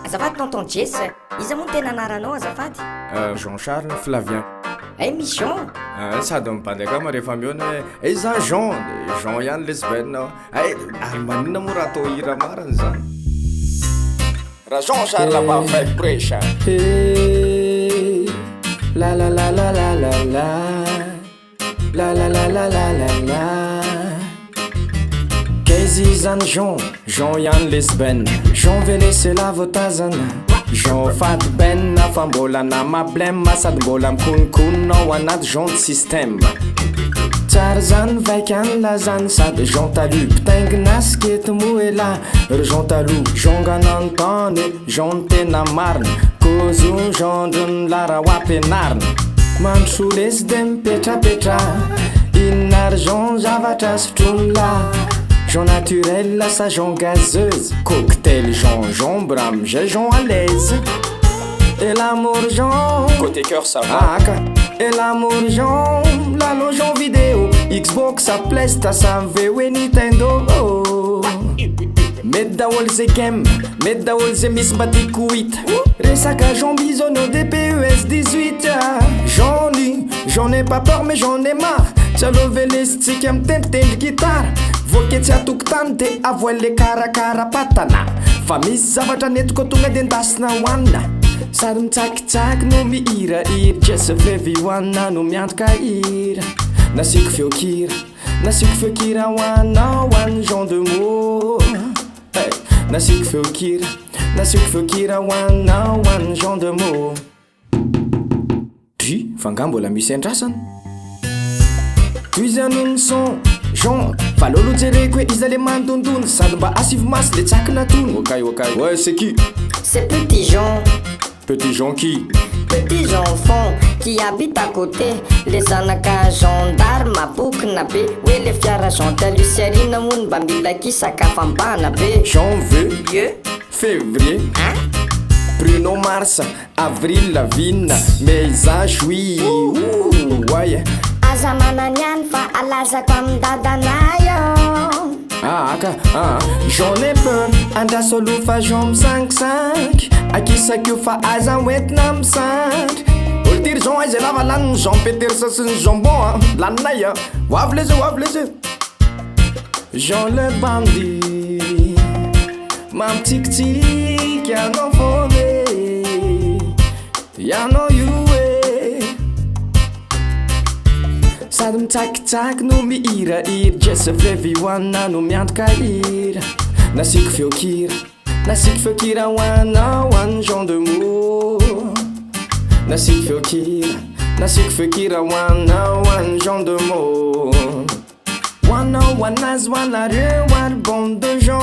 Azafady tonton Jess, iza moa no tena anaranao azafady? Jean-Charles Flavien. Misy Jean. Sady mipandakama rehefa miona hoe za Jean de Jean ihany lesbienne ary maninona moa raha atao hira mariny zany raha Jean-Charles bavaiko presha la la la la la la la la la la la la la la Kaizy zany Jean ihany lesbienne Jean velesy lavotazana Jean fady benna fa mbola namablema sady mbola mikononkononao anaty Jean de système tsara zany vaikany lazany sady Jean talu pitaingina skety moela ry Jean talu Jean gananontany Jean ny tena marina kozo Jean drony lara ho ampianarina mandro solesy de mipetrapetra inona ry Jean zavatra sotrony la Jean naturel lasa Jean gazeuse cocktail Jean bramizay Jean à l'aise et l'amour Jean côté cœur ça va et l'amour Jean lalo Jean vidéo Xbox a PlayStation VW Nintendo mety daholo zay game mety daholo zay misy mba tiako hita resaka Jean bisono DPES 18 Jean n'ai pas peur mais j'en ai marre tsalo velesitsika mitendritendry gitara voaketsy atokotany de avoale karakara-patana fa misy zavatra netiko tonga de ndasina hoanina sary mitsakitsaky no mihirahira jese vevy hoanina no miantoka hira nasiko feokira hoanao hoany Jean de mour nasiko feokira hoanao hoany Jean de mour dry fa nga mbola misy andrasana toizy anony son Jean fa lolo jereko hoe izy le mandondony sady mba asivy masy le tsakina tony okay ouais c'est qui C'est Petit Jean. Petit Jean qui Petits enfants qui habitent à côté les zanaka gendarme abokina be hoe le fiara Jean talu siarina moa mba mila kisakafo ambana be janvier février Bruno Mars avril Lavigne mai juillet ouais aza mananiany fa alazako amin'ny dadanayo J'en ai peur andraso alofa Jean misangisangy akisakio fa aza hoentina misandry olo tiry Jean aiza lava laniny Jean petery sasiny jambon laninay hoavy leze Jean le bandit mamtsikitsiky anao fone ianao io sady mitsakitsaky no mihirahira jese vevy hoanina no miantoka hira nasiko feokira hoanao hoany Jean de mour nasiko feokira hoanao hoany Jean de mour hoanao hoanazy hoanareo hoany bande de Jean